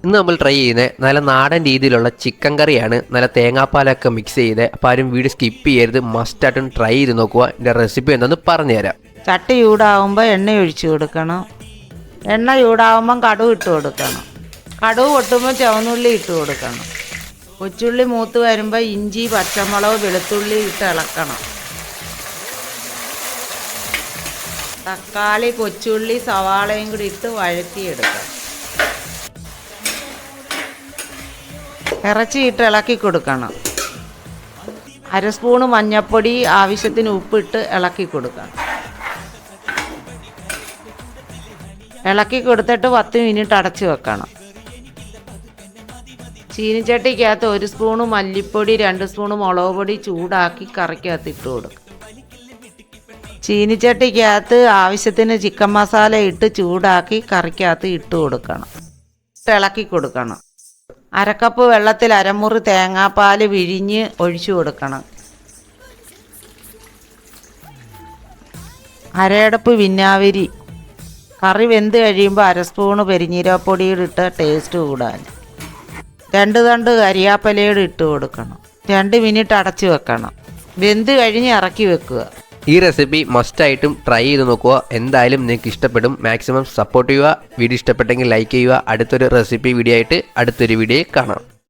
ഇന്ന് നമ്മൾ ട്രൈ ചെയ്യുന്നത് നല്ല നാടൻ രീതിയിലുള്ള ചിക്കൻ കറിയാണ്. നല്ല തേങ്ങാപ്പാലൊക്കെ മിക്സ് ചെയ്ത്. അപ്പോൾ ആരും വീഡിയോ സ്കിപ്പ് ചെയ്യരുത്, മസ്റ്റായിട്ടും ട്രൈ ചെയ്ത് നോക്കുക. എൻ്റെ റെസിപ്പി എന്താണെന്ന് പറഞ്ഞുതരാം. ചട്ടി ചൂടാവുമ്പോൾ എണ്ണ ഒഴിച്ചു കൊടുക്കണം. എണ്ണ ചൂടാവുമ്പം കടുക് ഇട്ട് കൊടുക്കണം. കടുക് പൊട്ടുമ്പോൾ ചുവന്നുള്ളി ഇട്ട് കൊടുക്കണം. കൊച്ചുള്ളി മൂത്ത് വരുമ്പോൾ ഇഞ്ചി, പച്ചമുളക്, വെളുത്തുള്ളി ഇട്ട് ഇളക്കണം. തക്കാളി, കൊച്ചുള്ളി, സവാളയും കൂടി ഇട്ട് വഴറ്റിയെടുക്കണം. ഇറച്ചി ഇട്ട് ഇളക്കി കൊടുക്കണം. അര സ്പൂണ് മഞ്ഞൾപ്പൊടി, ആവശ്യത്തിന് ഉപ്പിട്ട് ഇളക്കി കൊടുക്കണം. ഇളക്കി കൊടുത്തിട്ട് 10 മിനിറ്റ് അടച്ച് വെക്കണം. ചീനിച്ചട്ടിക്കകത്ത് 1 സ്പൂണ് മല്ലിപ്പൊടി, 2 സ്പൂണ് മുളക് പൊടി ചൂടാക്കി കറിക്കകത്ത് ഇട്ട് കൊടുക്കും. ചീനിച്ചട്ടിക്കകത്ത് ആവശ്യത്തിന് ചിക്കൻ മസാല ഇട്ട് ചൂടാക്കി കറിക്കകത്ത് ഇട്ട് കൊടുക്കണം. ഇളക്കി കൊടുക്കണം. അരക്കപ്പ് വെള്ളത്തിൽ അരമുറി തേങ്ങാപ്പാൽ വിഴിഞ്ഞ് ഒഴിച്ചു കൊടുക്കണം. അരയടപ്പ് വിനാഗിരി. കറി വെന്ത് കഴിയുമ്പോൾ 1 സ്പൂണ് പെരിഞ്ജീരകപ്പൊടിയിലിട്ട് ടേസ്റ്റ് കൂടാൻ. 2 തണ്ട് കരിയാപ്പലയുടെ ഇട്ട് കൊടുക്കണം. 2 മിനിറ്റ് അടച്ചു വെക്കണം. വെന്ത് കഴിഞ്ഞ് ഇറക്കി വെക്കുക. ഈ റെസിപ്പി മസ്റ്റായിട്ടും ട്രൈ ചെയ്ത് നോക്കുക. എന്തായാലും നിങ്ങൾക്ക് ഇഷ്ടപ്പെടും. മാക്സിമം സപ്പോർട്ട് ചെയ്യുക. വീഡിയോ ഇഷ്ടപ്പെട്ടെങ്കിൽ ലൈക്ക് ചെയ്യുക. അടുത്തൊരു റെസിപ്പി വീഡിയോ ആയിട്ട് അടുത്തൊരു വീഡിയോയിൽ കാണാം.